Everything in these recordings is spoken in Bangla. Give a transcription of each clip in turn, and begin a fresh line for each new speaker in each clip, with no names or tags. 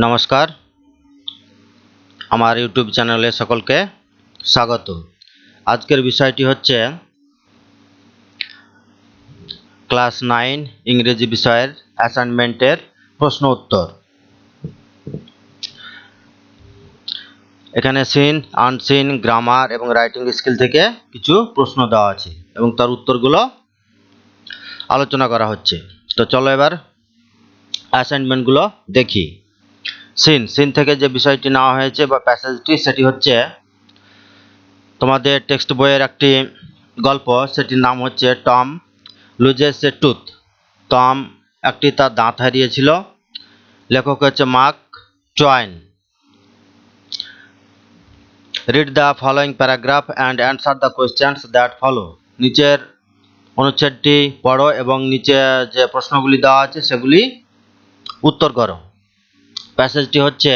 নমস্কার, আমার ইউটিউব চ্যানেলে সকলকে স্বাগত। আজকের বিষয়টি হচ্ছে ক্লাস 9 ইংরেজি বিষয়ের অ্যাসাইনমেন্টের প্রশ্ন উত্তর। এখানে সিন, আনসিন, গ্রামার এবং রাইটিং স্কিল থেকে কিছু প্রশ্ন দেওয়া আছে এবং তার উত্তরগুলো আলোচনা করা হচ্ছে। তো চলো এবার অ্যাসাইনমেন্টগুলো দেখি। সিন থেকে যে বিষয়টি নেওয়া হয়েছে বা প্যাসেজটি, সেটি হচ্ছে তোমাদের টেক্সট বইয়ের একটি গল্প, সেটির নাম হচ্ছে টম লুজেস এ টুথ। টম একটি তার দাঁত হারিয়েছিল। লেখক হচ্ছে mark টুয়াইন। Read the following paragraph and answer the questions that follow. নিচের অনুচ্ছেদটি পড়ো এবং নিচে যে প্রশ্নগুলি দেওয়া আছে সেগুলি উত্তর করো। প্যাসেজটি হচ্ছে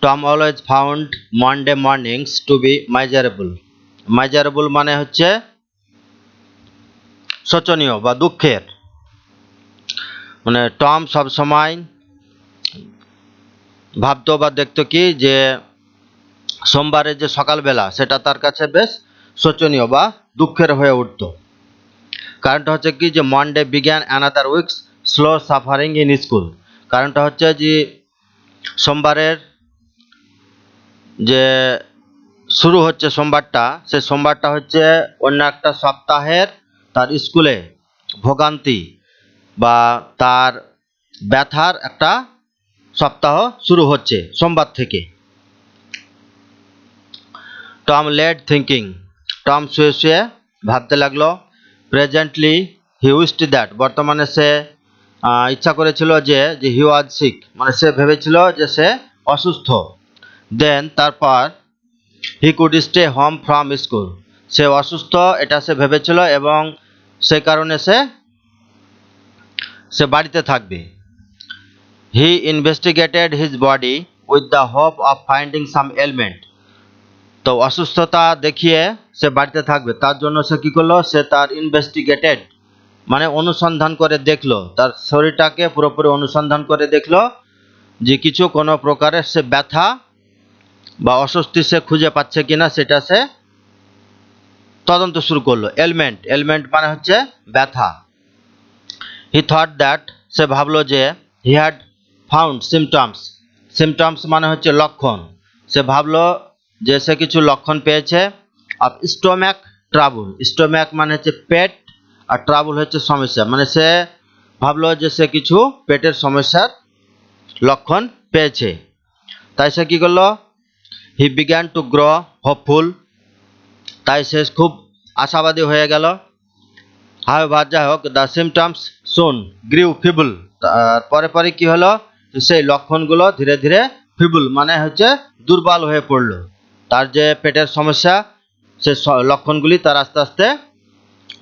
Tom always found Monday mornings to be miserable. Miserable মানে হচ্ছে শোচনীয় বা দুঃখের। মানে টম সবসময় ভাবতো বা দেখতো কি যে সোমবারের যে সকালবেলা সেটা তার কাছে বেশ শোচনীয় বা দুঃখের হয়ে উঠত। কারণটা হচ্ছে কি যে Monday began another weeks slow suffering in school. কারণটা হচ্ছে যে সোমবারের যে শুরু হচ্ছে সোমবারটা, সে সোমবারটা হচ্ছে অন্য একটা সপ্তাহের তার স্কুলে ভোগান্তি বা তার ব্যথার একটা সপ্তাহ শুরু হচ্ছে সোমবার থেকে। Tom lead thinking. টম শুয়ে শুয়ে ভাবতে লাগলো। Presently he wished that. বর্তমানে সে ইচ্ছা করেছিল যে হি ওয়াজ সিক, মানে সে ভেবেছিল যে সে অসুস্থ। দেন তারপর he could stay home from school. সে অসুস্থ এটা সে ভেবেছিল এবং সেই কারণে সে বাড়িতে থাকবে। He investigated his body with the hope of finding some element. তো অসুস্থতা দেখিয়ে সে বাড়িতে থাকবে, তার জন্য সে কী করলো, সে তার ইনভেস্টিগেটেড মানে অনুসন্ধান করে দেখলো, তার শরীরটাকে পুরোপুরি অনুসন্ধান করে দেখলো যে কিছু কোনো প্রকারের সে ব্যথা বা অস্বস্তি সে খুঁজে পাচ্ছে কিনা, সেটা সে তদন্ত শুরু করলো। এলিমেন্ট মানে হচ্ছে ব্যথা। হি থট দ্যাট, সে ভাবলো যে হি হ্যাড ফাউন্ড সিমটমস মানে হচ্ছে লক্ষণ। সে ভাবলো যে সে কিছু লক্ষণ পেয়েছে অফ স্টোম্যাক ট্রাবল। স্টোম্যাক মানে হচ্ছে পেট আর ট্রাবল হচ্ছে সমস্যা, মানে সে ভাবলো যে সে কিছু পেটের সমস্যার লক্ষণ পেয়েছে। তাই সে কী করলো, he began to grow hopeful. তাই সে খুব আশাবাদী হয়ে গেল। হাউএভার, যাই হোক, দ্য সিমটমস সুন গ্রিউ ফিবল। পরে পরে কি হলো, সেই লক্ষণগুলো ধীরে ধীরে ফিবল মানে হচ্ছে দুর্বল হয়ে পড়লো। তার যে পেটের সমস্যা, সে লক্ষণগুলি তার আস্তে আস্তে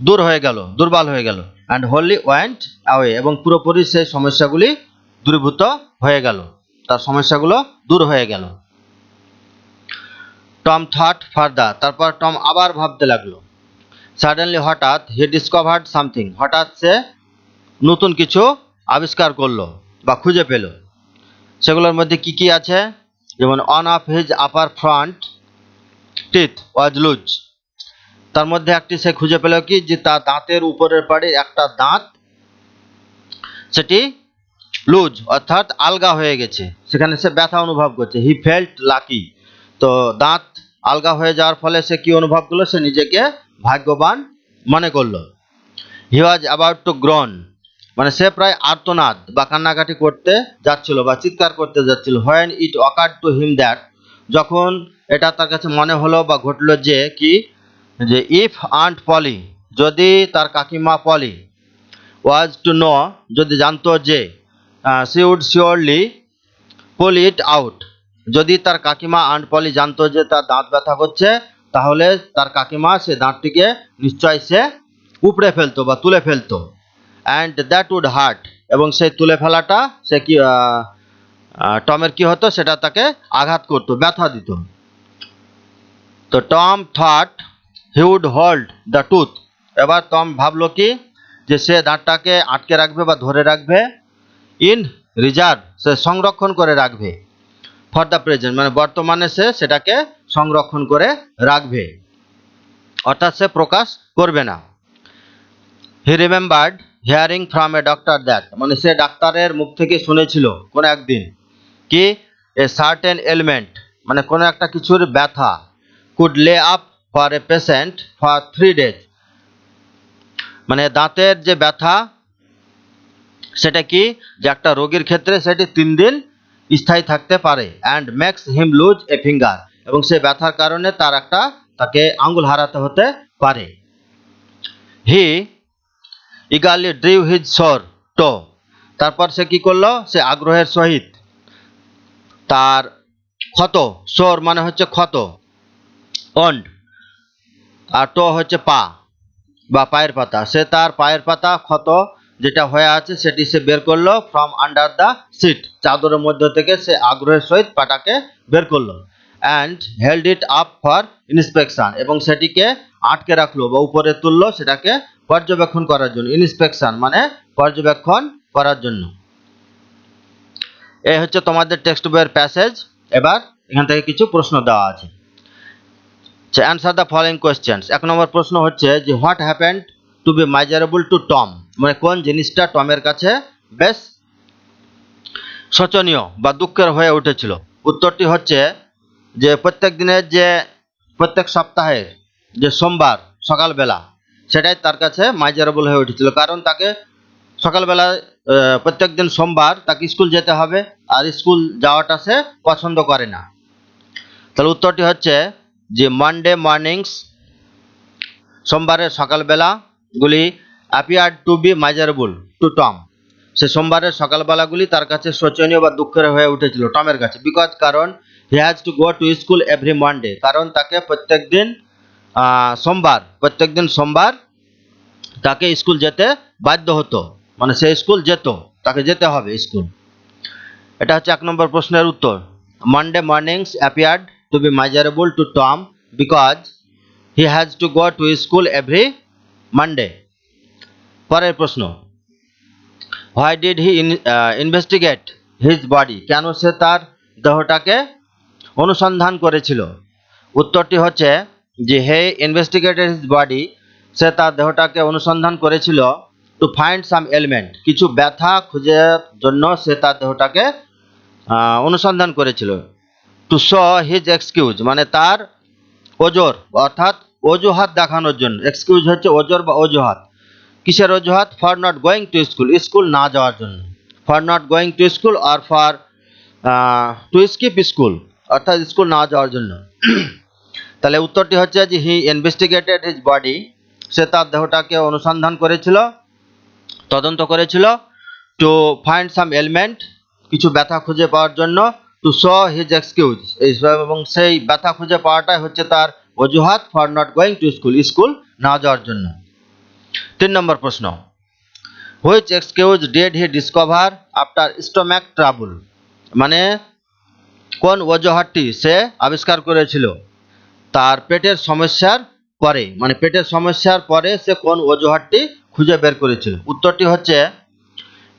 দুর্বল হয়ে গেল। অ্যান্ড হোলি ওয়েন্ট অ্যাওয়ে, এবং পুরোপুরি সেই সমস্যাগুলি দূরীভূত হয়ে গেল, তার সমস্যাগুলো দূর হয়ে গেল। Tom thought further. তারপর টম আবার ভাবতে লাগলো। সাডেনলি, হঠাৎ, হি ডিসকভার্ড সামথিং। হঠাৎ সে নতুন কিছু আবিষ্কার করলো বা খুঁজে পেল। সেগুলোর মধ্যে কি কি আছে, যেমন one of his upper front teeth was loose. তার মধ্যে একটি সে খুঁজে পেল কি যে তার দাঁতের উপরের পাড়ে একটা দাঁত সেটি লুজ অর্থাৎ আলগা হয়ে গেছে, সেখানে সে ব্যথা অনুভব করছে। He felt lucky. তো দাঁত আলগা হয়ে যাওয়ার ফলে সে কি অনুভব করলো, সে নিজেকে ভাগ্যবান মনে করলো। হি ওয়াজ অ্যাবাউট টু গ্রোন, মানে সে প্রায় আর্তনাদ বা কান্নাকাটি করতে যাচ্ছিল বা চিৎকার করতে যাচ্ছিল। When it occurred to him that, যখন এটা তার কাছে মনে হলো বা ঘটলো যে কি, যে ইফ আন্ট পলি, যদি তার কাকিমা পলি, ওয়াজ টু নো, যদি জানতো যে, she would surely pull it out, যদি তার কাকিমা আন্ট পলি জানতো যে তার দাঁত ব্যথা করছে, তাহলে তার কাকিমা সে দাঁতটিকে নিশ্চয় সে উপড়ে ফেলতো বা তুলে ফেলতো। অ্যান্ড দ্যাট উড হার্ট, এবং সেই তুলে ফেলাটা সে কি টমের কি হতো, সেটা তাকে আঘাত করতো, ব্যথা দিত। তো Tom thought he would hold the tooth. এবার টম ভাবলো কি যে সে দাঁতটাকে আটকে রাখবে বা ধরে রাখবে। ইন রিজার্ভ, সে সংরক্ষণ করে রাখবে। ফর দ্য প্রেজেন্ট মানে বর্তমানে সে সেটাকে সংরক্ষণ করে রাখবে, অর্থাৎ সে প্রকাশ করবে না। হি remembered hearing from a doctor that মানে সে ডাক্তারের মুখ থেকে শুনেছিল কোন একদিন কি এ সার্টেন এলিমেন্ট মানে কোনো একটা কিছুর ব্যথা কুড লে up for a patient for 3 days মানে দাঁতের যে ব্যথা সেটা কি যে একটা রোগীর ক্ষেত্রে সেটি 3 দিন স্থায়ী থাকতে পারে and makes him lose a finger এবং সে ব্যথার কারণে তাকে আঙ্গুল হারাতে হতে পারে। He eagerly drew his sore toe তারপর সে কি করলো সে আগ্রহের সহিত তার ক্ষত সোর মানে হচ্ছে ক্ষত অন্ড আর টো হচ্ছে পা বা পায়ের পাতা সে তার পায়ের পাতা ক্ষত যেটা হয়ে আছে সেটি সে বের করলো ফ্রম আন্ডার দ্য সিট চাদরের মধ্য থেকে সে আগ্রহের সহিত পাটাকে বের করলো and held it up for inspection এবং সেটিকে আটকে রাখলো বা উপরে তুললো সেটাকে পর্যবেক্ষণ করার জন্য। ইন্সপেকশন মানে পর্যবেক্ষণ করার জন্য। এই হচ্ছে তোমাদের টেক্সট বইয়ের প্যাসেজ। এবার এখান থেকে কিছু প্রশ্ন দেওয়া আছে। Answer the following questions. 1 নম্বর প্রশ্ন হচ্ছে যে what happened to be measurable to Tom মানে কোন জিনিসটা টমের কাছে বেশ শোচনীয় বা দুঃখের হয়ে উঠেছিল। উত্তরটি হচ্ছে যে প্রত্যেক সপ্তাহের যে সোমবার সকালবেলা সেটাই তার কাছে মেজারেবল হয়ে উঠেছিল, কারণ তাকে সকালবেলা প্রত্যেক দিন সোমবার তাকে স্কুল যেতে হবে আর স্কুল যাওয়াটা সে পছন্দ করে না। তাহলে উত্তরটি হচ্ছে যে মানডে মর্নিংস সোমবারের সকালবেলাগুলি appeared to be measurable to Tom সে সোমবারের সকালবেলাগুলি তার কাছে শোচনীয় বা দুঃখের হয়ে উঠেছিল টমের কাছে। বিকজ কারণ হি has to go to school every Monday কারণ তাকে প্রত্যেক দিন সোমবার তাকে স্কুল যেতে বাধ্য হতো মানে সে স্কুল যেত, তাকে যেতে হবে স্কুল। এটা হচ্ছে 1 নম্বর প্রশ্নের উত্তর। Monday mornings appeared to be measurable to Tom because he has to go to school every Monday. পরের প্রশ্ন, why did he investigate his body কেন সে তার দেহটাকে অনুসন্ধান করেছিল। উত্তরটি হচ্ছে যে হে ইনভেস্টিগেটেড হিজ বডি সে তার দেহটাকে অনুসন্ধান করেছিল টু ফাইন্ড সাম এলিমেন্ট কিছু ব্যথা খুঁজার জন্য সে তার দেহটাকে অনুসন্ধান করেছিল। টু শো হিজ এক্সকিউজ মানে তার ওজর অর্থাৎ অজুহাত দেখানোর জন্য। এক্সকিউজ হচ্ছে ওজর বা অজুহাত। কিসের অজুহাত? For not going to school school না যাওয়ার জন্য। For not going to school আর ফর টু স্কিপ স্কুল অর্থাৎ স্কুল না যাওয়ার জন্য। তাহলে উত্তরটি হচ্ছে যে হি ইনভেস্টিগেটেড হিজ বডি সে তার দেহটাকে অনুসন্ধান করেছিল তদন্ত করেছিল টু ফাইন্ড সাম এলিমেন্ট কিছু ব্যথা খুঁজে পাওয়ার জন্য টু শো হিজ এক্সকিউজ এবং সেই ব্যথা খুঁজে পাওয়াটাই হচ্ছে তার অজুহাত for not going to school school না যাওয়ার জন্য। 3 নম্বর প্রশ্ন, which excuse did he discover after stomach trouble মানে কোন অজুহাতটি সে আবিষ্কার করেছিল তার পেটের সমস্যার পরে মানে পেটের সমস্যার পরে সে কোন অজুহাতটি খুঁজে বের করেছিল। উত্তরটি হচ্ছে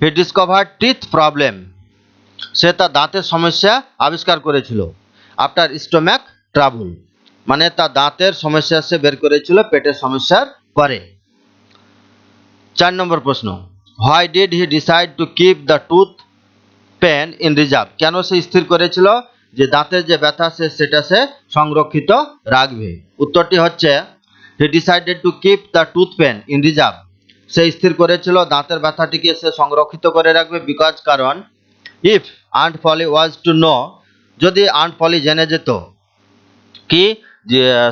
হি ডিসকভার টিথ প্রবলেম সে তার দাঁতের সমস্যা আবিষ্কার করেছিল আফটার স্টোম্যাক ট্রাবল মানে তার দাঁতের সমস্যা সে বের করেছিল পেটের সমস্যার পরে। 4 নম্বর প্রশ্ন, why did he decide to keep the tooth pen in reserve কেন সে স্থির করেছিল যে দাঁতের যে ব্যথা সেটা সে সংরক্ষিত রাখবে। উত্তরটি হচ্ছে he decided to keep the tooth pen in reserve সে স্থির করেছিল দাঁতের ব্যথাটিকে সে সংরক্ষিত করে রাখবে বিকজ কারণ if aunt Polly was to know যদি আন্ট পলি জেনে যেত কি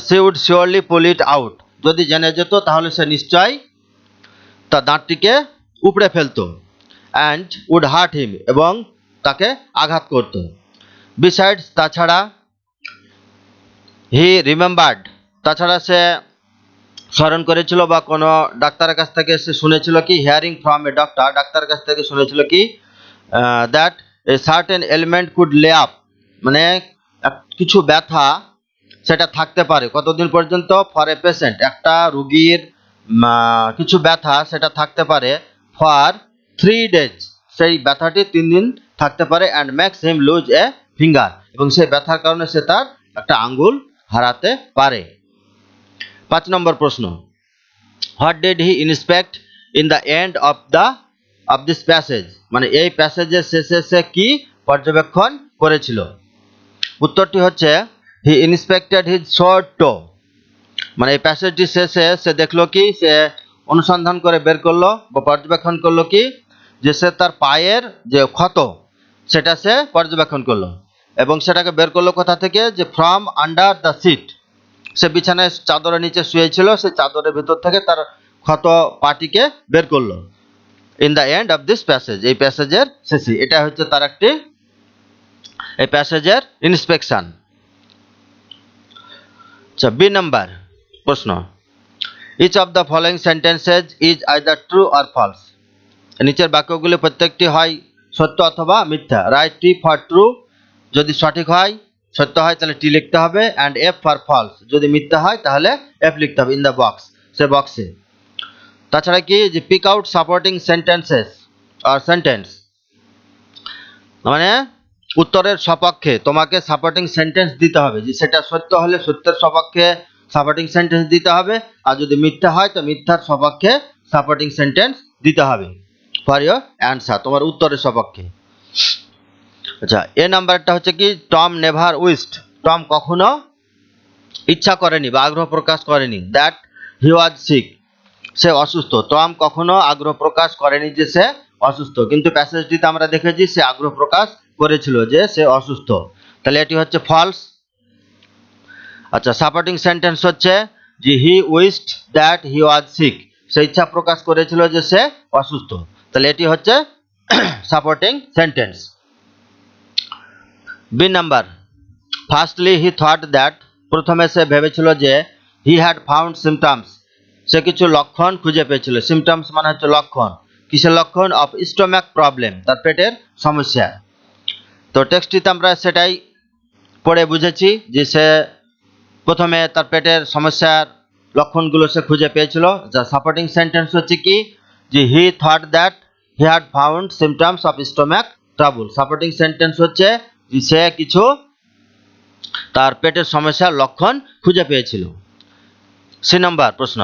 সে would surely pull it out যদি জেনে যেত তাহলে সে নিশ্চয়ই তার দাঁতটিকে উপড়ে ফেলতো অ্যান্ড উড হার্ট হিম এবং তাকে আঘাত করত। বিসাইডস তাছাড়া হি রিমেম্বার্ড তাছাড়া সে স্মরণ করেছিল বা কোনো ডাক্তারের কাছ থেকে সে শুনেছিল কি হিয়ারিং ফ্রম এ ডক্টর ডাক্তারের কাছ থেকে শুনেছিল কি that a certain element could লে আপ মানে কিছু ব্যথা সেটা থাকতে পারে কতদিন পর্যন্ত ফর এ পেশেন্ট একটা রুগীর কিছু ব্যথা সেটা থাকতে পারে ফর 3 days সেই ব্যথাটি 3 দিন থাকতে পারে and makes him lose a finger, এবং সেই ব্যথার কারণে সে তার একটা আঙ্গুল হারাতে পারে। 5 নম্বর প্রশ্ন, what did he inspect in the end of this passage, মানে এই প্যাসেজের শেষে সে কি পর্যবেক্ষণ করেছিল? উত্তরটি হচ্ছে হি ইন্সপেক্টেড হিজ শর্ট টো, মানে এই প্যাসেজটি শেষে সে দেখলো কি, সে অনুসন্ধান করে বের করলো বা পর্যবেক্ষণ করলো কি, যে সে তার পায়ের যে ক্ষত সেটা সে পর্যবেক্ষণ করলো, এবং সেটাকে বের করলো কোথা থেকে, যে ফ্রম আন্ডার দ্য সিট, সে বিছানায় চাদরের নিচে শুয়েছিল, সে চাদরের ভিতর থেকে তার ক্ষত পাটিকে বের করলো। In the end of this passage, এই প্যাসেজের শেষে, এটা হচ্ছে তার একটি এই প্যাসেজের ইন্সপেকশন। আচ্ছা, বি নাম্বার প্রশ্ন, each of the following sentences is either true or false, নিচের বাক্যগুলি প্রত্যেকটি হয় সত্য অথবা মিথ্যা। রাইট টি ফর ট্রু, যদি সঠিক হয় সত্য হয় তাহলে টি লিখতে হবে, অ্যান্ড এফ ফর ফলস, যদি মিথ্যা হয় তাহলে এফ লিখতে হবে, ইন দ্য বক্স, সে বক্সে। তাছাড়া কি, যে pick out supporting sentences are sentence, মানে উত্তরের সপক্ষে তোমাকে সাপোর্টিং সেন্টেন্স দিতে হবে, যে সেটা সত্য হলে সত্যের সপক্ষে সাপোর্টিং সেন্টেন্স দিতে হবে, আর যদি মিথ্যা হয় তো মিথ্যার সপক্ষে সাপোর্টিং সেন্টেন্স দিতে হবে ফর ইয়োর অ্যান্সার, তোমার উত্তরের সপক্ষে। আচ্ছা, এ নাম্বারটা হচ্ছে কি, টম নেভার উইস্ট, টম কখনো ইচ্ছা করেনি বা আগ্রহ প্রকাশ করেনি দ্যাট হি ওয়াজ সিক, সে অসুস্থ। টম কখনো আগ্রহ প্রকাশ করেনি যে সে অসুস্থ, কিন্তু প্যাসেজটিতে আমরা দেখেছি সে আগ্রহ প্রকাশ করেছিল যে সে অসুস্থ, তাহলে এটি হচ্ছে ফলস। আচ্ছা, সাপোর্টিং সেন্টেন্স হচ্ছে যে he wished that he was sick, সে ইচ্ছা প্রকাশ করেছিল যে সে অসুস্থ, তাহলে এটি হচ্ছে supporting sentence. B number, firstly he thought that, প্রথমে সে ভেবেছিল যে হি হ্যাড ফাউন্ড সিমটমস, সে কিছু লক্ষণ খুঁজে পেয়েছিল। সিমটমস মানে হচ্ছে লক্ষণ, কিসের লক্ষণ? অফ স্টোম্যাক প্রবলেম, তার পেটের সমস্যা। তো টেক্সটটিতে আমরা সেটাই পড়ে বুঝেছি যে সে প্রথমে তার পেটের সমস্যার লক্ষণগুলো সে খুঁজে পেয়েছিল। যা সাপোর্টিং সেন্টেন্স হচ্ছে কি, যে হি thought that he had found symptoms of stomach trouble, supporting sentence হচ্ছে যে সে কিছু তার পেটের সমস্যার লক্ষণ খুঁজে পেয়েছিল। সি নাম্বার প্রশ্ন,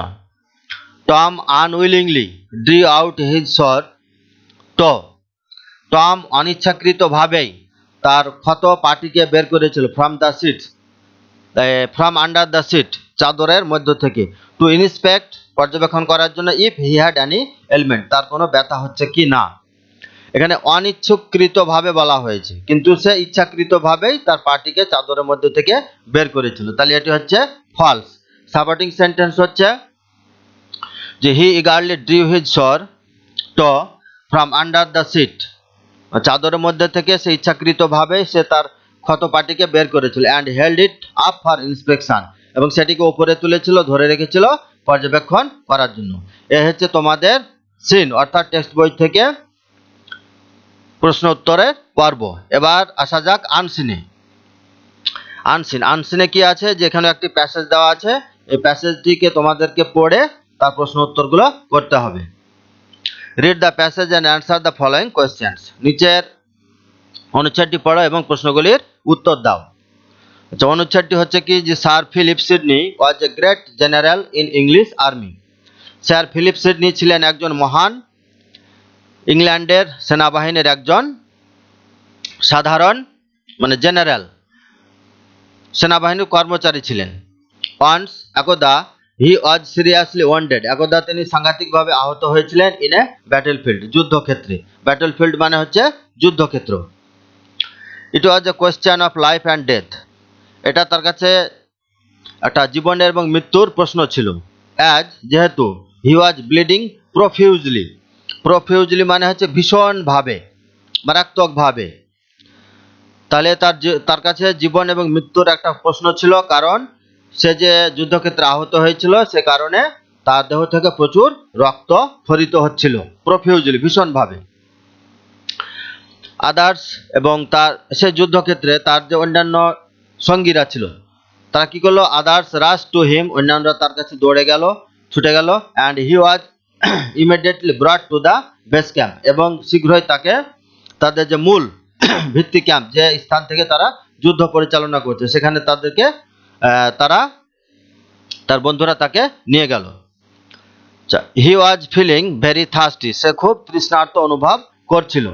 Tom unwillingly drew out his sore toe, Tom অনিচ্ছাকৃতভাবেই তার ক্ষত পাটিকে বের করেছিল from the sheet, from under the sheet, চাদরের মধ্য থেকে, টু ইন্সপেক্ট, পর্যবেক্ষণ করার জন্য, if he had any ailment, তার কোনো ব্যথা হচ্ছে কি না। এখানে অনিচ্ছাকৃতভাবে বলা হয়েছে, কিন্তু সে ইচ্ছাকৃতভাবেই তার পাটিকে চাদরের মধ্যে থেকে বের করেছিল, তাহলে এটি হচ্ছে ফলস। সাপোর্টিং সেন্টেন্স হচ্ছে যে he eagerly drew his sore toe from under the sheet, চাদরের মধ্যে থেকে সে ইচ্ছাকৃতভাবে সে তার ক্ষত পাটিকে বের করেছিল, and held it up for inspection, এবং সেটিকে উপরে তুলেছিল, ধরে রেখেছিল পর্যবেক্ষণ করার জন্য। এ হচ্ছে তোমাদের সিন অর্থাৎ টেক্সট বই থেকে প্রশ্ন উত্তরের পর্ব। এবার আসা যাক আনসিনে। আনসিনে কি আছে, যেখানে একটি প্যাসেজ দেওয়া আছে, এই প্যাসেজটিকে তোমাদেরকে পড়ে তার প্রশ্ন উত্তরগুলো করতে হবে। Read the passage and answer the following questions, নিচের অনুচ্ছেদটি পড়ো এবং প্রশ্নগুলির উত্তর দাও। আচ্ছা, অনুচ্ছেদটি হচ্ছে কি, যে sir Philip Sidney was a great general in English army, sir Philip Sydney ছিলেন একজন মহান ইংল্যান্ডের সেনাবাহিনীর একজন সাধারণ মানে জেনারেল সেনাবাহিনীর কর্মচারী ছিলেন। ওয়ান্স, একদা, হি ওয়াজ সিরিয়াসলি ওয়ান্ডেড, একদা তিনি সাংঘাতিকভাবে আহত হয়েছিলেন, ইন এ ব্যাটেলফিল্ড, যুদ্ধক্ষেত্রে। ব্যাটেলফিল্ড মানে হচ্ছে যুদ্ধক্ষেত্র। It was a question of life and death, এটা তার কাছে একটা জীবনের এবং মৃত্যুর প্রশ্ন ছিল। অ্যাজ, যেহেতু, হি ওয়াজ ব্লিডিং প্রফিউজলি, প্রফিউজলি মানে হচ্ছে ভীষণভাবে, মারাত্মকভাবে, তাহলে তার কাছে জীবন এবং মৃত্যুর একটা প্রশ্ন ছিল, কারণ সে যে যুদ্ধক্ষেত্রে আহত হয়েছিল সে কারণে তার দেহ থেকে প্রচুর রক্ত স্খলিত হচ্ছিল, প্রফিউজলি, ভীষণভাবে। আদার্স, এবং তার সে যুদ্ধক্ষেত্রে তার যে অন্যান্য সঙ্গীরা ছিল তারা কি করলো, আদার্স রাশ টু হিম, অন্যান্যরা তার কাছে দৌড়ে গেল, ছুটে গেল, and he was immediately ব্রট to the base camp, এবং শীঘ্রই তাকে তাদের যে মূল ভিত্তি ক্যাম্প, যে স্থান থেকে তারা যুদ্ধ পরিচালনা করছে, সেখানে তাদেরকে তার বন্ধুরা তাকে নিয়ে গেল। হি ওয়াজ ফিলিং ভেরি থার্স্টি, সে খুব তৃষ্ণার্ত অনুভব করছিল।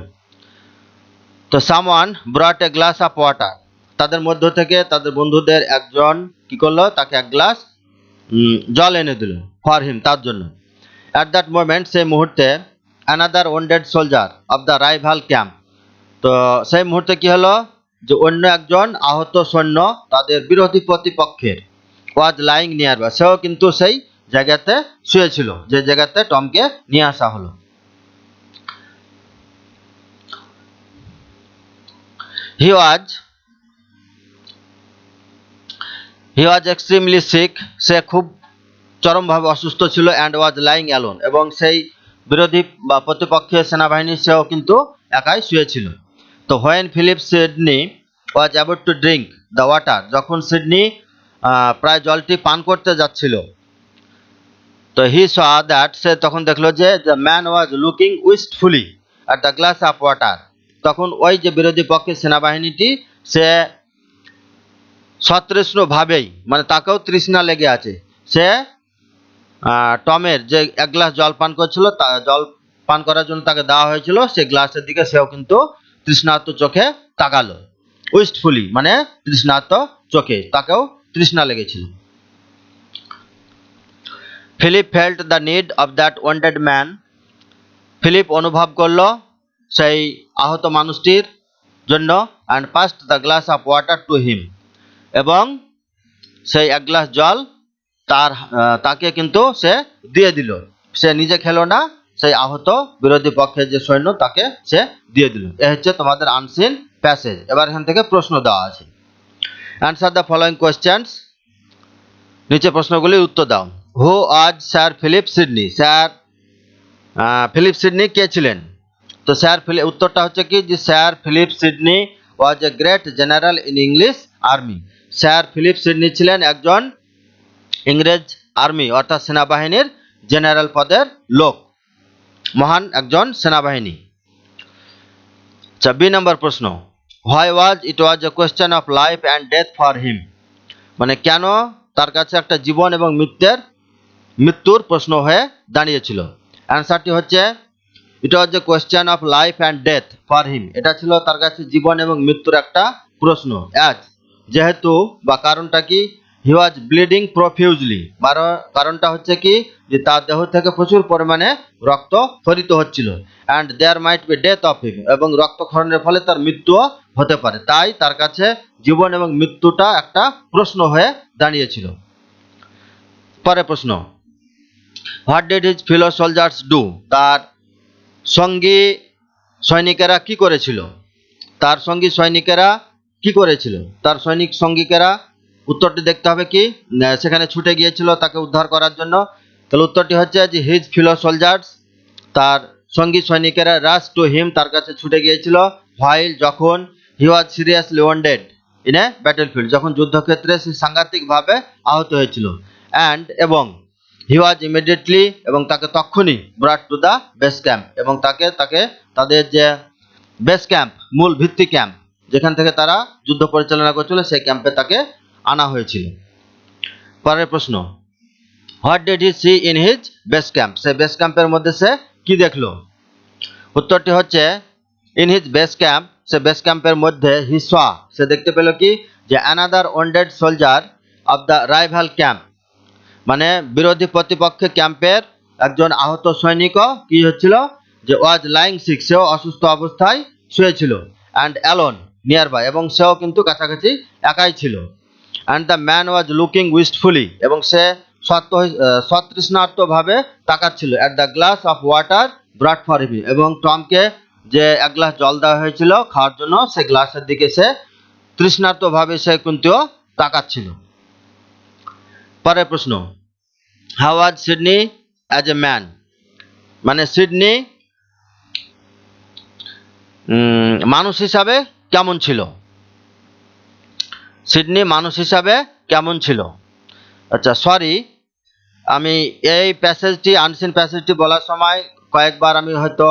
তো someone ব্রট a glass of water, তাদের মধ্য থেকে তাদের বন্ধুদের একজন কি করলো, তাকে এক গ্লাস জল এনে দিল, ফর হিম, তার জন্য। অ্যাট দ্যাট মোমেন্ট, সেই মুহূর্তে, another wounded soldier of the rival camp, তো সেই মুহূর্তে কি হলো, যে অন্য একজন আহত সৈন্য তাদের বিরোধী প্রতিপক্ষের, ওয়াজ লাইং নিয়ার বাই, সেও কিন্তু সেই জায়গাতে শুয়েছিল, যে জায়গাতে টমকে নিয়ে আসা হলো। হি ওয়াজ এক্সট্রিমলি সিক, সে খুব চরমভাবে অসুস্থ ছিল। অ্যান্ড ওয়াজ লাইং অ্যালোন, এবং সেই বিরোধী বা প্রতিপক্ষের সেনাবাহিনী সেও কিন্তু একাই শুয়েছিল। তো when Philip Sidney was about to drink the water, যখন সিডনি প্রায় জলটি পান করতে যাচ্ছিল, তো হি স দ্যাট, সে তখন দেখলো যে the man was looking wistfully at the glass of water, তখন ওই যে বিরোধী পক্ষের সেনাবাহিনীটি, সে সতৃষ্ণভাবেই, মানে তাকেও তৃষ্ণা লেগে আছে, সে টমের যে এক গ্লাস জল পান করছিল, জল পান করার জন্য তাকে দেওয়া হয়েছিল, সেই গ্লাসের দিকে সেও কিন্তু তৃষ্ণার্ত চোখে তাকালো। উইস্টফুলি মানে তৃষ্ণার্ত চোখে, তাকেও তৃষ্ণা লেগেছিল। Philip felt the need of that wounded man, Philip অনুভব করলো সেই আহত মানুষটির জন্য। And passed the glass of water to him, এবং সেই এক গ্লাস জল তাকে কিন্তু সে দিয়ে দিল, সে নিজে খেলো না, সেই আহত বিরোধী পক্ষের যে সৈন্য তাকে সে দিয়ে দিল। এ হচ্ছে তোমাদের আনসিন প্যাসেজ। এবার এখান থেকে প্রশ্ন দেওয়া আছে। অ্যান্সার দ্য ফলোয়িং কোয়েশ্চেন্স, নিচে প্রশ্নগুলির উত্তর দাও। Who was sir Philip Sidney, sir Philip Sidney কে ছিলেন? তো উত্তরটা হচ্ছে কি, যে sir Philip Sidney was a great general in English army, sir Philip Sydney ছিলেন একজন ইংরেজ আর্মি অর্থাৎ সেনাবাহিনীর জেনারেল পদের লোক, মহান একজন সেনাবাহিনী। বি নম্বর প্রশ্ন, why was it was a question of life and death for হিম, মানে কেন তার কাছে একটা জীবন এবং মৃত্যুর প্রশ্ন হয়ে দাঁড়িয়েছিল। অ্যান্সারটি হচ্ছে, it was a question of life and death for him, এটা ছিল তার কাছে জীবন এবং মৃত্যুর একটা প্রশ্ন। যেহেতু বা কারণটা কি, হি ওয়াজ ব্লিডিং প্রফিউজলি, কারণটা হচ্ছে কি, যে তার দেহ থেকে প্রচুর পরিমাণে রক্ত ক্ষরিত হচ্ছিল। And there might be death of him, এবং রক্তক্ষরণের ফলে তার মৃত্যুও হতে পারে, তাই তার কাছে জীবন এবং মৃত্যুটা একটা প্রশ্ন হয়ে দাঁড়িয়েছিল। পরের প্রশ্ন, what did his fellow soldiers do, তার সঙ্গী সৈনিকেরা কি করেছিল? তার সঙ্গী সৈনিকেরা কি করেছিল? তার সঙ্গীকেরা, উত্তরটি দেখতে হবে কি, সেখানে ছুটে গিয়েছিল তাকে উদ্ধার করার জন্য। তাহলে উত্তরটি হচ্ছে যে হিজ ফিলো সোলজার্স, তার সঙ্গী সৈনিকেরা, রাশ টু হিম, তার কাছে ছুটে গিয়েছিল, হোয়াইল, যখন, he was seriously wounded in a battlefield, যখন যুদ্ধক্ষেত্রে সে সাংঘাতিকভাবে আহত হয়েছিল। অ্যান্ড, এবং, হি ওয়াজ ইমিডিয়েটলি, এবং তাকে তখনই, ব্রট টু দ্য বেস ক্যাম্প, এবং তাকে তাদের যে বেস ক্যাম্প, মূল ভিত্তি ক্যাম্প, যেখান থেকে তারা যুদ্ধ পরিচালনা করছিল, সেই ক্যাম্পে তাকে আনা হয়েছিল। পরের প্রশ্ন, what did he she in his base camp, say base ক্যাম্পের মধ্যে সে কি দেখলো? উত্তরটি হচ্ছে, in his base camp, say base ক্যাম্পের মধ্যে, হি স, সে দেখতে পেল কি, যে another wanted soldier of the rival camp, মানে বিরোধী প্রতিপক্ষ ক্যাম্পের একজন আহত সৈনিকও কি হচ্ছিল, যে ওয়াজ লাইং সিক, সেও অসুস্থ অবস্থায় শুয়েছিল। অ্যান্ড অ্যালোন নিয়ার বাই, এবং সেও কিন্তু কাছাকাছি একাই ছিল। And the man was looking wistfully, এবং সে সতৃষ্ণার্তভাবে তাকাচ্ছিল, at the glass of water brought for him, এবং টমকে যে এক গ্লাস জল দেওয়া হয়েছিল খাওয়ার জন্য, সে গ্লাসের দিকে সে তৃষ্ণার্তভাবে সে কিন্তু তাকাচ্ছিল। পরের প্রশ্ন, how was Sydney as a man, মানে সিডনি মানুষ হিসাবে কেমন ছিল? সিডনি মানুষ হিসাবে কেমন ছিল? আচ্ছা, সরি, আমি এই প্যাসেজটি আনসিন প্যাসেজটি বলার সময় কয়েকবার আমি হয়তো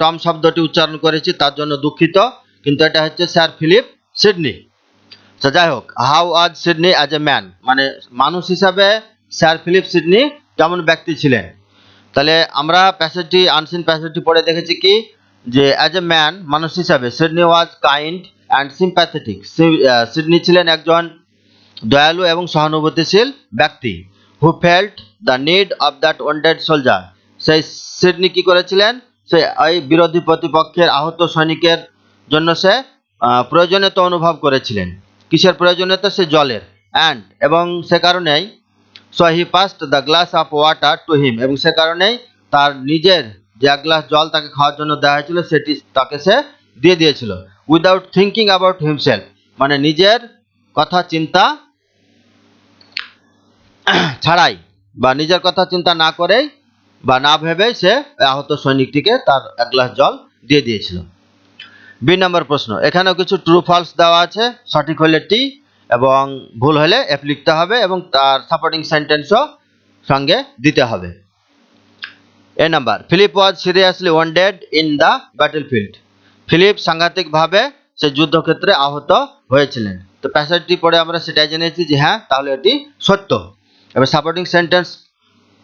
টম শব্দটি উচ্চারণ করেছি, তার জন্য দুঃখিত, কিন্তু এটা হচ্ছে স্যার ফিলিপ সিডনি। তো যাই হোক, how was Sydney as a man, মানে মানুষ হিসাবে স্যার ফিলিপ সিডনি কেমন ব্যক্তি ছিলেন। তাহলে আমরা প্যাসেজটি আনসিন প্যাসেজটি পড়ে দেখেছি কি, যে অ্যাজ এ ম্যান, মানুষ হিসাবে Sidney was kind and sympathetic. Sidney ছিলেন একজন দয়ালু এবং সহানুভূতিশীল ব্যক্তি। Who felt the need of that wounded soldier, সেই সিডনি কি করেছিলেন, সে এই বিরোধী প্রতিপক্ষের আহত সৈনিকের জন্য সে প্রয়োজনীয়তা অনুভব করেছিলেন। কিসের প্রয়োজনীয়তা? সে জলের। অ্যান্ড এবং সে কারণেই so he past the glass of water to him, এবং সে কারণেই তার নিজের যে এক গ্লাস জল তাকে খাওয়ার জন্য দেওয়া হয়েছিল সেটি তাকে সে দিয়ে দিয়েছিল। উইদাউট থিঙ্কিং অ্যাবাউট হিমসেলফ, মানে নিজের কথা চিন্তা ছাড়াই বা নিজের কথা চিন্তা না করেই বা না ভেবেই সে আহত সৈনিকটিকে তার এক গ্লাস জল দিয়ে দিয়েছিল। বি নম্বর প্রশ্ন, এখানেও কিছু ট্রু ফলস দেওয়া আছে, সঠিক হলে টি এবং ভুল হলে এফ লিখতে হবে এবং তার সাপোর্টিং সেন্টেন্সও সঙ্গে দিতে হবে। A number, Philip was seriously wounded in the battlefield. Philip সাংঘাতিকভাবে সে যুদ্ধক্ষেত্রে আহত হয়েছিলেন। তো প্যাসেজটি পড়ে আমরা সেটাই জেনেছি যে হ্যাঁ, তাহলে এটি সত্য। এবার সাপোর্টিং সেন্টেন্স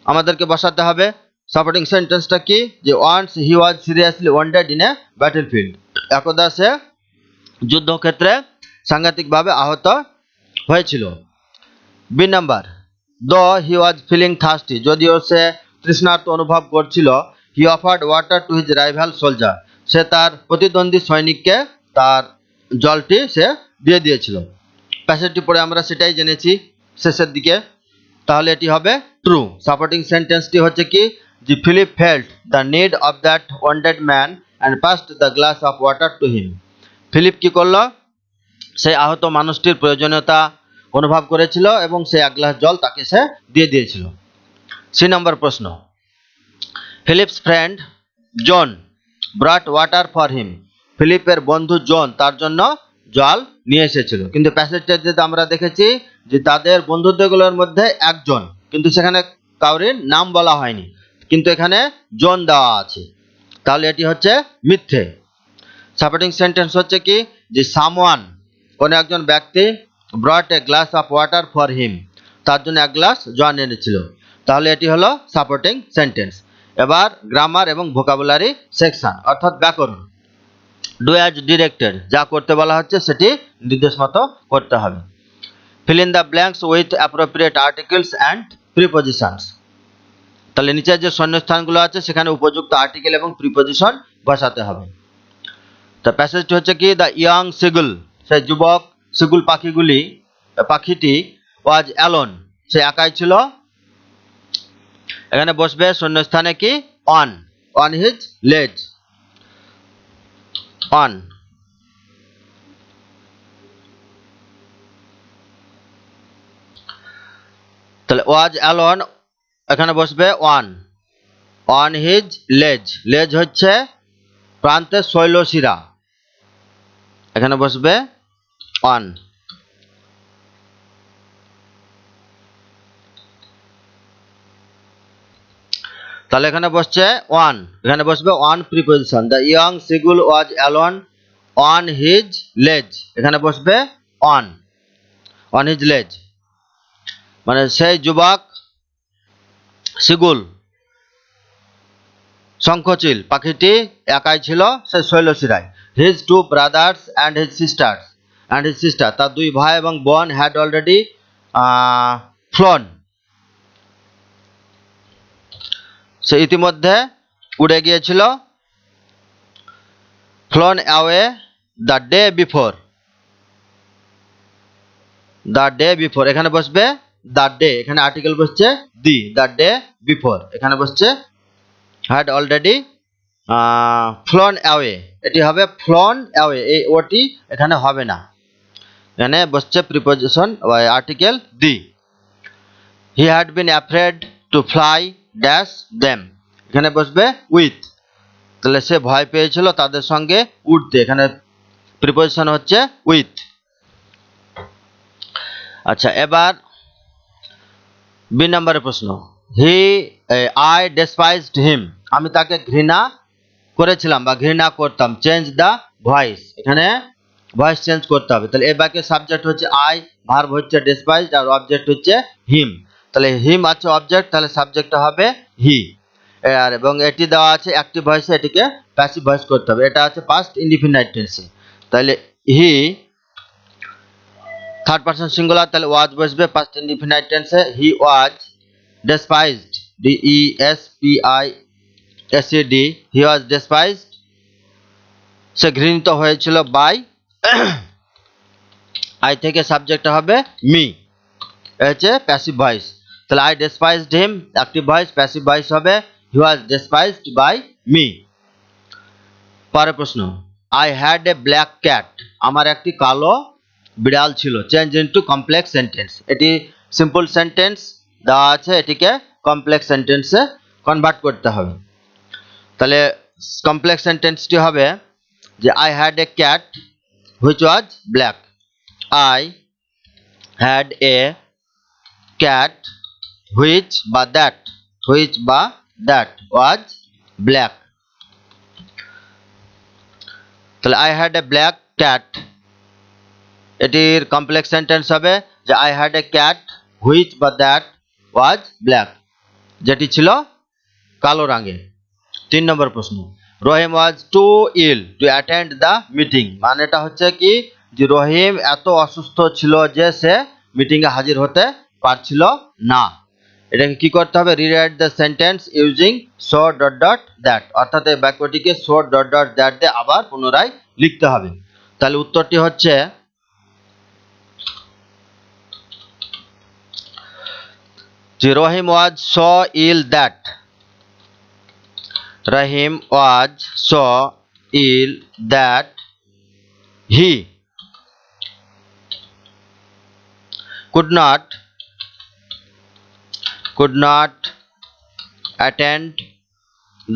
আমাদেরকে বসাতে হবে। সাপোর্টিং সেন্টেন্সটা কি, যে once he was seriously wounded in a battlefield, একদা সে যুদ্ধক্ষেত্রে সাংঘাতিকভাবে আহত হয়েছিল। বি নাম্বার, দো হি ওয়াজ ফিলিং থার্স্টি, যদিও সে তৃষ্ণার্ত অনুভব করছিল, he offered water to his rival soldier, সে তার প্রতিদ্বন্দ্বী সৈনিককে তার জলটি সে দিয়ে দিয়েছিল। প্যাসেজটি পড়ে আমরা সেটাই জেনেছি শেষের দিকে, তাহলে এটি হবে ট্রু। সাপোর্টিং সেন্টেন্সটি হচ্ছে কি, যে Philip felt the need of that wounded man and passed the glass of water to him. Philip কি করলো, সেই আহত মানুষটির প্রয়োজনীয়তা অনুভব করেছিল এবং সে এক গ্লাস জল তাকে সে দিয়ে দিয়েছিল। সি নম্বর প্রশ্ন, Philip's friend John brought water for him, ফিলিপের বন্ধু জন তার জন্য জল নিয়ে এসেছিল। কিন্তু প্যাসেজটাতে আমরা দেখেছি যে তাদের বন্ধুত্বগুলোর মধ্যে একজন, কিন্তু সেখানে কাউরির নাম বলা হয়নি, কিন্তু এখানে জন দেওয়া আছে, তাহলে এটি হচ্ছে মিথ্যে। সাপোর্টিং সেন্টেন্স হচ্ছে কি, যে সামওয়ান, কোন একজন ব্যক্তি, ব্রট a glass of water for হিম, তার জন্য এক গ্লাস জল এনেছিল, তাহলে এটি হলো সাপোর্টিং সেন্টেন্স। এবার গ্রামার এবং ভোকাবুলারি সেকশন, অর্থাৎ ব্যাকরণ। ডু অ্যাজ ডিরেক্টেড, যা করতে বলা হচ্ছে সেটি নির্দেশ মতো করতে হবে। Fill in the blanks with appropriate articles and prepositions, তাহলে নিচের যে শূন্যস্থানগুলো আছে সেখানে উপযুক্ত আর্টিকেল এবং প্রিপোজিশন বসাতে হবে। তো প্যাসেজটি হচ্ছে কি, দ্য ইয়াং সিগুল, সেই যুবক সিগুল পাখিটি ওয়াজ অ্যালোন, সে একাই ছিল। এখানে বসবে শূন্যস্থানে কি, অন হিজ লেজ, অন। তাহলে ওয়াজ অ্যালোন, এখানে বসবে অন হিজ লেজ, লেজ হচ্ছে প্রান্তের শৈলশিরা, এখানে বসবে অন। তাহলে এখানে বসছে ওয়ান, এখানে বসবে on preposition. The young seagull was alone on his ledge, এখানে বসবে অন হিজ লেজ, মানে সেই যুবক সিগুল শঙ্খচিল পাখিটি একাই ছিল সে শৈলশিরায়। His two brothers and his sister, তার দুই ভাই এবং বোন হ্যাড অলরেডি ফ্লোন, সে ইতিমধ্যে উড়ে গিয়েছিল। Flown away the day before, এখানে বসবে দ্য ডে, এখানে আর্টিকেল বসছে দ্য ডে বিফোর, এখানে বসছে হ্যাড অলরেডি ফ্লোন অ্যাওয়ে, এটি হবে ফ্লোন অ্যাওয়ে, এই ওটি এখানে হবে না, এখানে বসছে preposition article he had been afraid to fly dash them, এখানে বসবে উইথ, তাহলে সে ভয় পেয়েছিল তাদের সঙ্গে উঠতে, এখানে প্রিপোজিশন হচ্ছে উইথ। আচ্ছা, এবার বি নম্বরের প্রশ্ন, আই ডেসপাইজড হিম, আমি তাকে ঘৃণা করেছিলাম বা ঘৃণা করতাম। চেঞ্জ দ্য ভয়েস, এখানে ভয়েস চেঞ্জ করতে হবে। তাহলে এই বাক্যের সাবজেক্ট হচ্ছে আই, ভার্ব হচ্ছে ডেসপাইজড, আর অবজেক্ট হচ্ছে হিম। তাহলে হিম আছে অবজেক্ট, তাহলে সাবজেক্টটা হবে হি। আর এবং এটি দেওয়া আছে অ্যাক্টিভ ভয়েসে, এটিকে প্যাসিভ ভয়েস করতে হবে। এটা আছে পাস্ট ইনডিফিনাইট টেন্সে। তাহলে হি থার্ড পারসন সিঙ্গুলার, তাহলে ওয়াজ বসবে পাস্ট ইনডিফিনাইট টেন্সে। হি ওয়াজ ডেসপাইজড, DESPISED, হি ওয়াজ ডেসপাইজড, সে ঘৃণিত হয়েছিল বাই, আই থেকে সাবজেক্ট হবে মি, হচ্ছে প্যাসিভ ভয়েস। তাহলে I despised him active voice, passive voice হবে he was despised by me. পরের প্রশ্ন, I had a black cat, আমার একটি কালো বিড়াল ছিল। চেঞ্জ ইনটু কমপ্লেক্স সেন্টেন্স, এটি সিম্পল সেন্টেন্স দেওয়া আছে, এটিকে কমপ্লেক্স সেন্টেন্সে কনভার্ট করতে হবে। তাহলে কমপ্লেক্স সেন্টেন্সটি হবে যে I had a cat which was black, I had a cat which বা দ্যাট ওয়াজ ব্ল্যাক। তাহলে I had a black cat, এটির কমপ্লেক্স সেন্টেন্স হবে যে I had a cat which বা দ্যাট ওয়াজ ব্ল্যাক, যেটি ছিল কালো রঙের। 3 নম্বর প্রশ্ন, Rahim was too ill to attend the meeting, মানেটা হচ্ছে কি যে রহিম এত অসুস্থ ছিল যে সে মিটিংয়ে হাজির হতে পারছিল না। এটাকে কি করতে হবে, rewrite the sentence using so dot dot that, অর্থাৎ এই বাক্যটিকে সো ডট ডট দ্যাট দিয়ে আবার পুনরায় লিখতে হবে। তাহলে উত্তরটি হচ্ছে যে Rahim was so ill that, Rahim was so ill that he could not attend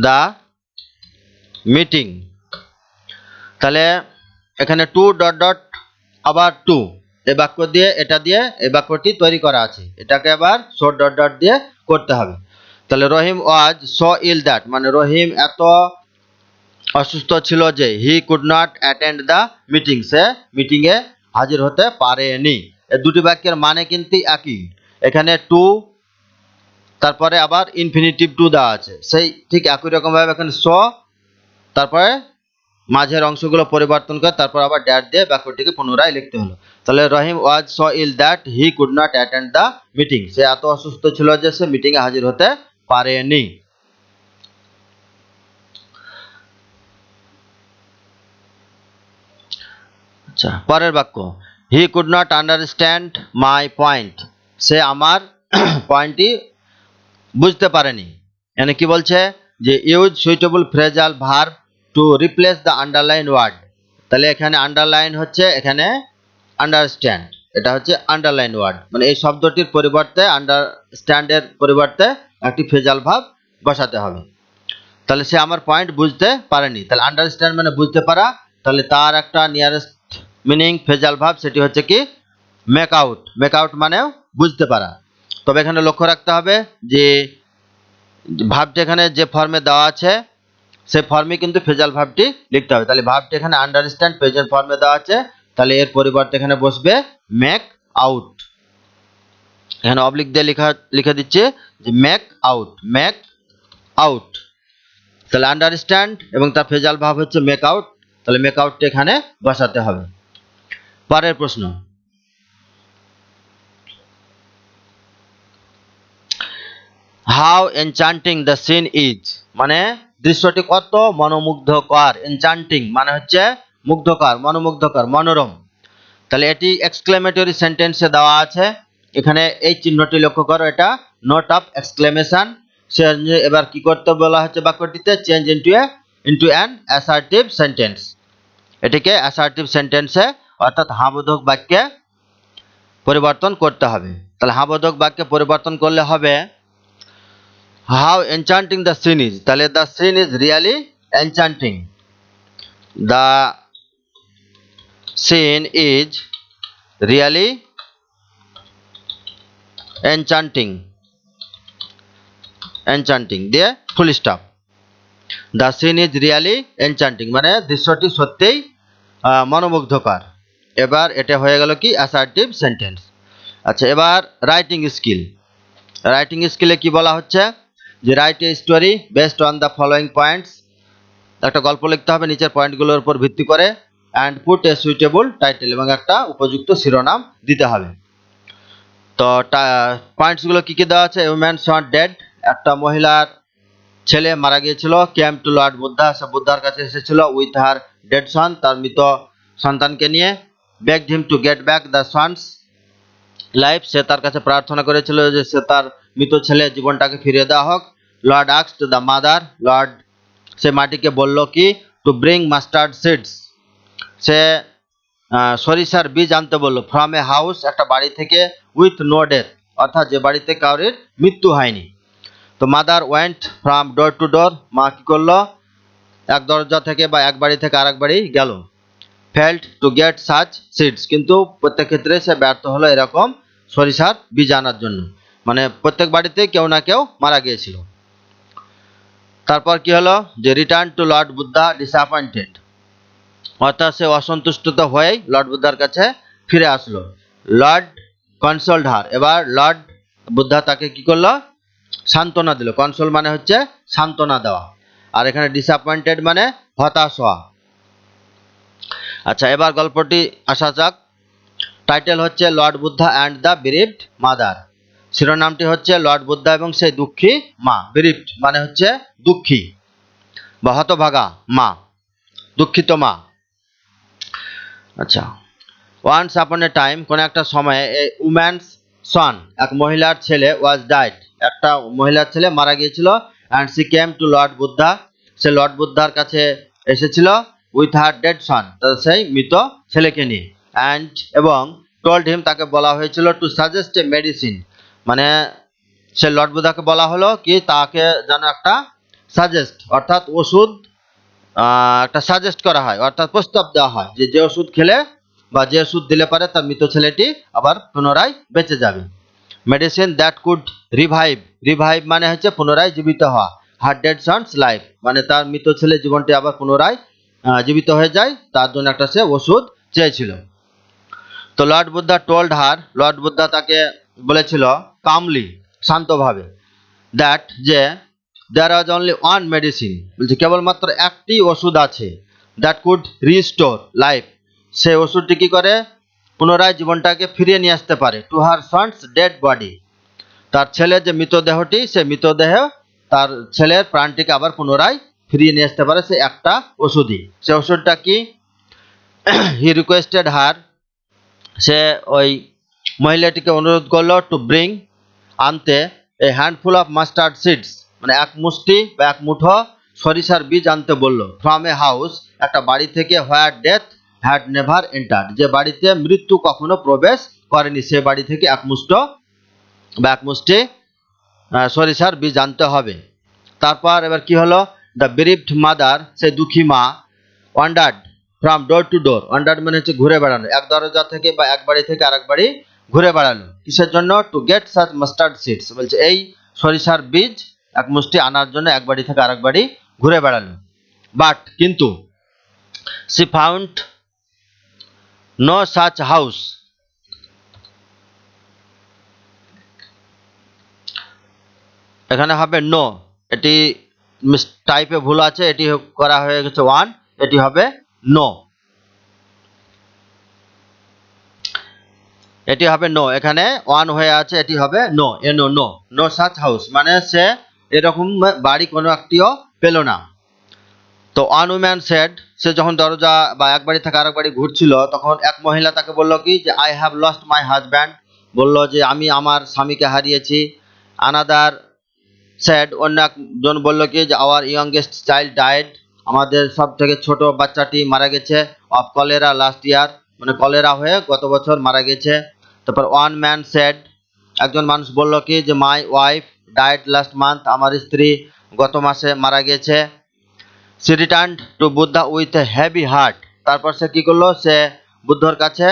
the meeting. তাহলে এখানে টু ডট ডট আবার টু, এই বাক্য দিয়ে এটা দিয়ে এই বাক্যটি তৈরি করা আছে, এটাকে আবার সো ডট ডট দিয়ে করতে হবে। তাহলে Rahim was so ill that মানে রহিম এত অসুস্থ ছিল যে he could not attend the meeting, সে মিটিংয়ে হাজির হতে পারেনি। এই দুটি বাক্যের মানে কিন্তু একই, এখানে টু তারপরে আবার ইনফিনিটিভ টু দেওয়া আছে, সেই ঠিক একই রকমভাবে এখানে সো তারপরে মাঝের অংশগুলো পরিবর্তন করে তারপর আবার ড্যাট দিয়ে বাক্যটিকে পুনরায় লিখতে হলো। তাহলে Rahim was so ill that he could not attend the meeting, সে এত অসুস্থ ছিল যে সে মিটিংয়ে হাজির হতে পারেনি। আচ্ছা, পরের বাক্য, he could not understand my point, সে আমার পয়েন্টটি বুঝতে পারেনি। এখানে কি বলছে যে use suitable phrasal verb to replace the underline word, তাহলে এখানে আন্ডারলাইন হচ্ছে এখানে আন্ডারস্ট্যান্ড, এটা হচ্ছে আন্ডারলাইন ওয়ার্ড, মানে এই শব্দটির পরিবর্তে আন্ডারস্ট্যান্ডের পরিবর্তে একটি ফ্রেজাল ভার্ব বসাতে হবে। তাহলে সে আমার পয়েন্ট বুঝতে পারেনি, তাহলে আন্ডারস্ট্যান্ড মানে বুঝতে পারা, তাহলে তার একটা নিয়ারেস্ট মিনিং ফ্রেজাল ভার্ব সেটি হচ্ছে কি মেক আউট, মেক আউট মানেও বুঝতে পারা। তবে এখানে লক্ষ্য রাখতে হবে যে ভার্বটি এখানে যে ফর্মে দেওয়া আছে সেই ফর্মে কিন্তু ফ্রেজাল ভার্বটি লিখতে হবে। তাহলে ভার্বটি এখানে আন্ডারস্ট্যান্ড প্রেজেন্ট ফর্মে দেওয়া আছে, তাহলে এর পরিবর্তে এখানে বসবে মেক আউট। এখানে অবলিক দিয়ে লিখে দিচ্ছে যে মেক আউট। তাহলে আন্ডারস্ট্যান্ড এবং তার ফ্রেজাল ভার্ব হচ্ছে মেক আউট, তাহলে মেক আউটটা এখানে বসাতে হবে। পরের প্রশ্ন, how enchanting the scene is, মানে দৃশ্যটি কত মনোমুগ্ধকর। এনচান্টিং মানে হচ্ছে মুগ্ধকর, মনোমুগ্ধকর, মনোরম। তাহলে এটি এক্সক্লেমেটরি সেন্টেন্সে দেওয়া আছে, এখানে এই চিহ্নটি লক্ষ্য করো, এটা নোট অফ এক্সক্লেমেশন। এবার কি করতে বলা হচ্ছে বাক্যটিতে, change into an assertive sentence, এটিকে অ্যাসার্টিভ সেন্টেন্সে অর্থাৎ হাবোধক বাক্যে পরিবর্তন করতে হবে। তাহলে হাবোধক বাক্যে পরিবর্তন করলে হবে how enchanting the scene is, তাহলে the scene is really enchanting, the scene is really enchanting, enchanting দিয়ে full stop. The scene is really enchanting মানে দৃশ্যটি সত্যিই মনোমুগ্ধকর। এবার এটা হয়ে গেল কি অ্যাসার্টিভ সেন্টেন্স। আচ্ছা, এবার রাইটিং স্কিল। রাইটিং স্কিলে কি বলা হচ্ছে যে write a story based on the following points. একটা গল্প লিখতে হবে নিচের পয়েন্টগুলোর উপর ভিত্তি করে, and put a suitable title এবং একটা উপযুক্ত শিরোনাম দিতে হবে। তো পয়েন্টসগুলো কি কি দেওয়া আছে? উম্যান শট ডেড, একটা মহিলার ছেলে মারা গিয়েছিল। কেম টু লর্ড বুদ্ধা, সে বুদ্ধার কাছে এসেছিল। উইথ হার ডেড সন, তার মৃত সন্তানকে নিয়ে। Begged him to get back the son's life, সে তার কাছে প্রার্থনা করেছিল যে সে তার মৃত ছেলে জীবনটাকে ফিরিয়ে দেওয়া হোক। Lord asked the mother, lord সে মাটিকে বলল কি টু ব্রিং মাস্টার্ড সিডস, সে সরিষার বীজ আনতে বলল। ফ্রম এ হাউস, একটা বাড়ি থেকে। উইথ নো ডেথ, অর্থাৎ যে বাড়িতে কারোর মৃত্যু হয়নি। তো mother went from door to door, মা কি করলো এক দরজা থেকে বা এক বাড়ি থেকে আরেক বাড়ি গেল। Failed to get such seeds, কিন্তু প্রত্যেক ক্ষেত্রে সে ব্যর্থ হলো এরকম সরিষার বীজ আনার জন্য। মানে প্রত্যেক বাড়িতে কেউ না কেউ মারা গিয়েছিল। তারপর কি হলো যে return to lord Buddha disappointed, অর্থাৎ সে অসন্তুষ্ট হয়েই লর্ড বুদ্ধার কাছে ফিরে আসলো। লর্ড কনসোলড হার, এবার লর্ড বুদ্ধা তাকে কি করলো সান্ত্বনা দিল। কনসোল মানে হচ্ছে সান্ত্বনা দেওয়া, আর এখানে ডিসঅ্যাপয়েন্টেড মানে হতাশ হওয়া। আচ্ছা, এবার গল্পটি আসা যাক। টাইটেল হচ্ছে lord Buddha and the bereaved mother, শিরোনামটি হচ্ছে লর্ড বুদ্ধা এবং সেই দুঃখী মা। বিরিভড মানে হচ্ছে দুঃখী বা হতভাগা মা, দুঃখিত মা। আচ্ছা, ওয়ান্স আপন এ টাইম, কোন একটা সময়ে, এ উম্যানস সন, এক মহিলার ছেলে, ওয়াজ ডাইড, একটা মহিলার ছেলে মারা গিয়েছিল। And she came to lord Buddha, সে লর্ড বুদ্ধার কাছে এসেছিল। উইথ হার ডেড সন, সেই মৃত ছেলেকে নিয়ে। অ্যান্ড এবং টোল্ড হিম, তাকে বলা হয়েছিল টু সাজেস্ট এ মেডিসিন, মানে সে লর্ড বুদ্ধাকে বলা হলো কি তাকে যেন একটা সাজেস্ট অর্থাৎ ওষুধ একটা সাজেস্ট করা হয়, অর্থাৎ প্রস্তাব দেওয়া হয় যে যে ওষুধ খেলে বা যে ওষুধ দিলে পারে তার মৃত ছেলেটি আবার পুনরায় বেঁচে যাবে। Medicine that could revive, revive মানে হচ্ছে পুনরায় জীবিত হওয়া। হার ডেড সন্স লাইফ, মানে তার মৃত ছেলে জীবনটি আবার পুনরায় জীবিত হয়ে যায়, তার জন্য একটা সে ওষুধ চেয়েছিল। তো Lord Buddha told her, Lord Buddha তাকে বলেছিল কামলি, শান্তভাবে, দ্যাট যে দেয়ার ওয়াজ অনলি ওয়ান মেডিসিন, বলছে কেবলমাত্র একটি ওষুধ আছে। দ্যাট কুড রিস্টোর লাইফ, সেই ওষুধটি কি করে পুনরায় জীবনটাকে ফিরিয়ে নিয়ে আসতে পারে। To her sons dead body, তার ছেলের যে মৃতদেহটি, সে মৃতদেহ তার ছেলের প্রাণটিকে আবার পুনরায় ফিরিয়ে নিয়ে আসতে পারে সে একটা ওষুধই। সে ওষুধটা কি? হি রিকোয়েস্টেড হার, সে ওই মহিলাটিকে অনুরোধ করলো টু ব্রিং, আনতে, a handful of mustard seeds, মানে এক মুষ্টি বা এক মুঠো সরিষার বীজ আনতে বলল। ফ্রম এ হাউস, একটা বাড়ি থেকে। হোয়ার ডেথ হ্যাড নেভার এন্টার্ড, যে বাড়িতে মৃত্যু কখনো প্রবেশ করেনি, সে বাড়ি থেকে এক মুষ্টি সরিষার বীজ আনতে হবে। তারপর এবার কি হলো? দ্য বিরিভড মাদার, সে দুঃখী মা। Wandered from door to door, wandered মানে হচ্ছে ঘুরে বেড়ানো, এক দরজা থেকে বা এক বাড়ি থেকে আরেক বাড়ি ঘুরে বেড়ালো। কিসের জন্য? Two get such mustard seeds, বলছে এই সরিষার বীজ এক মুষ্টি আনার জন্য এক বাড়ি থেকে আরেক বাড়ি ঘুরে বেড়ালো। বাট কিন্তু she found no such house, এখানে হবে নো, এটি টাইপে ভুল আছে, এটি করা হয়ে গেছে ওয়ান, এটি হবে নো, এটি হবে নো, এখানে ওয়ান হয়ে আছে, এটি হবে নো, এনো নো, নো সাচ হাউস মানে সে এরকম বাড়ি কোনো একটিও পেল না। তো ওয়ান উম্যান সেড, সে যখন দরজা বা এক বাড়ি থেকে আরেক বাড়ি ঘুরছিল তখন এক মহিলা তাকে বলল কি যে I have lost my husband, বলল যে আমি আমার স্বামীকে হারিয়েছি। আনাদার স্যাড, অন্য একজন বলল কি যে আওয়ার ইয়ংগেস্ট চাইল্ড ডায়েড, আমাদের সব থেকে ছোট বাচ্চাটি মারা গেছে। অফ কলেরা লাস্ট ইয়ার, মানে কলেরা হয়ে গত বছর মারা গেছে। তারপর ওয়ান ম্যান স্যাড, একজন মানুষ বলল কি যে my wife died last month, আমার স্ত্রী গত মাসে মারা গেছে। She return to Buddha with a heavy heart, তারপর সে কি করলো? সে বুদ্ধর কাছে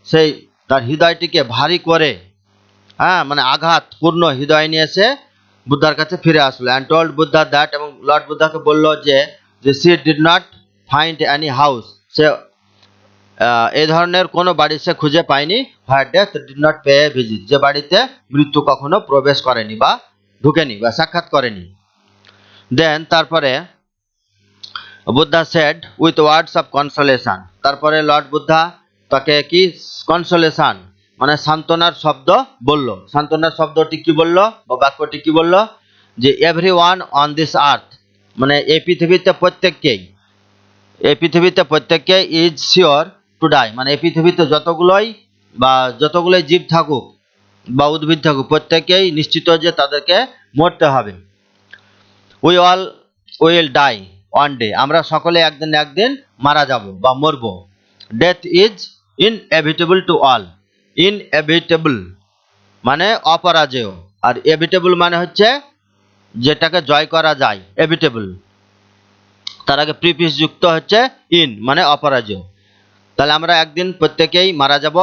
সেই তার হৃদয়টিকে ভারী করে, মানে আঘাত পূর্ণ হৃদয় নিয়ে সে বুদ্ধার কাছে ফিরে আসলো অ্যান্ড টোল্ড বুদ্ধা দ্যাট, এবং লর্ড বুদ্ধাকে বলল যে she did not find any house, সে এই ধরনের কোনো বাড়ি সে খুঁজে পায়নি, where death did not pay a visit, যে বাড়িতে মৃত্যু কখনো প্রবেশ করেনি বা ঢুকেনি বা সাক্ষাৎ করেনি। দেন তারপরে Buddha shed with words of consolation, তারপরে লর্ড বুদ্ধা তাকে কি কনসোলেশন মানে সান্ত্বনার শব্দ বলল। সান্ত্বনার শব্দটি কি বলল বা বাক্যটি কি বলল যে এভরি ওয়ান অন দিস আর্থ, মানে এই পৃথিবীতে প্রত্যেককে ইজ শিওর টু ডাই, মানে এই পৃথিবীতে যতগুলোই জীব থাকুক বা উদ্ভিদ থাকুক প্রত্যেকেই নিশ্চিত যে তাদেরকে মরতে হবে। We all will die one day, আমরা সকলে একদিন না একদিন মারা যাব বা মরব। Death is inevitable to all, inevitable মানে অপরাজেয়, আর এভিটেবল মানে হচ্ছে যেটাকে জয় করা যায়, এভিটেবল তার আগে প্রিফিক্স যুক্ত হচ্ছে ইন মানে অপরাজেয়। তাহলে আমরা একদিন প্রত্যেকেই মারা যাব।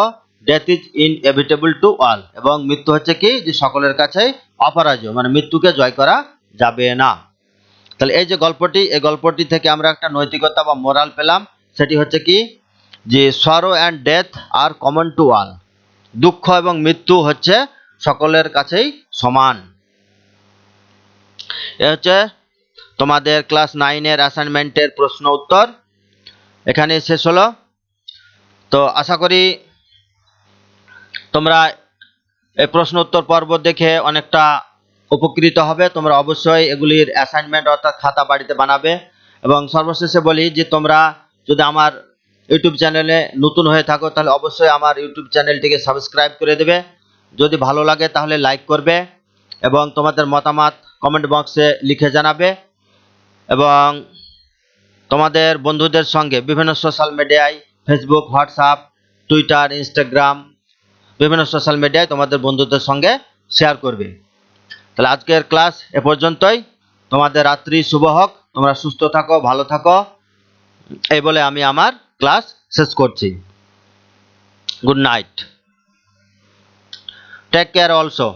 Death is inevitable to all, এবং মৃত্যু হচ্ছে কি যে সকলের কাছেই অপরাজেয়, মানে মৃত্যুকে জয় করা যাবে না। তাহলে এই যে গল্পটি, এই গল্পটি থেকে আমরা একটা নৈতিকতা বা মোরাল পেলাম, সেটি হচ্ছে কি যে sorrow and death are common to all, দুঃখ এবং মৃত্যু হচ্ছে সকলের কাছেই সমান। এ হচ্ছে তোমাদের ক্লাস 9-এর অ্যাসাইনমেন্টের প্রশ্ন উত্তর এখানে শেষ হলো। তো আশা করি তোমরা এই প্রশ্ন উত্তর পর্ব দেখে অনেকটা উপকৃত হবে। তোমরা অবশ্যই এগুলির অ্যাসাইনমেন্ট অর্থাৎ খাতা বাড়িতে বানাবে। এবং সর্বশেষে বলি যে তোমরা যদি আমার ইউটিউব চ্যানেলে নতুন হয়ে থাকো তাহলে অবশ্যই আমার ইউটিউব চ্যানেলটিকে সাবস্ক্রাইব করে দেবে। যদি ভালো লাগে তাহলে লাইক করবে এবং তোমাদের মতামত কমেন্ট বক্সে লিখে জানাবে, এবং তোমাদের বন্ধুদের সঙ্গে বিভিন্ন সোশ্যাল মিডিয়ায় ফেসবুক, হোয়াটসঅ্যাপ, টুইটার, ইনস্টাগ্রাম বিভিন্ন সোশ্যাল মিডিয়ায় তোমাদের বন্ধুদের সঙ্গে শেয়ার করবে। তাহলে আজকের ক্লাস এ পর্যন্তই। তোমাদের রাত্রি শুভ হোক, তোমরা সুস্থ থাকো, ভালো থাকো, এই বলে আমি আমার ক্লাস শেষ করছি। Good night, take care also.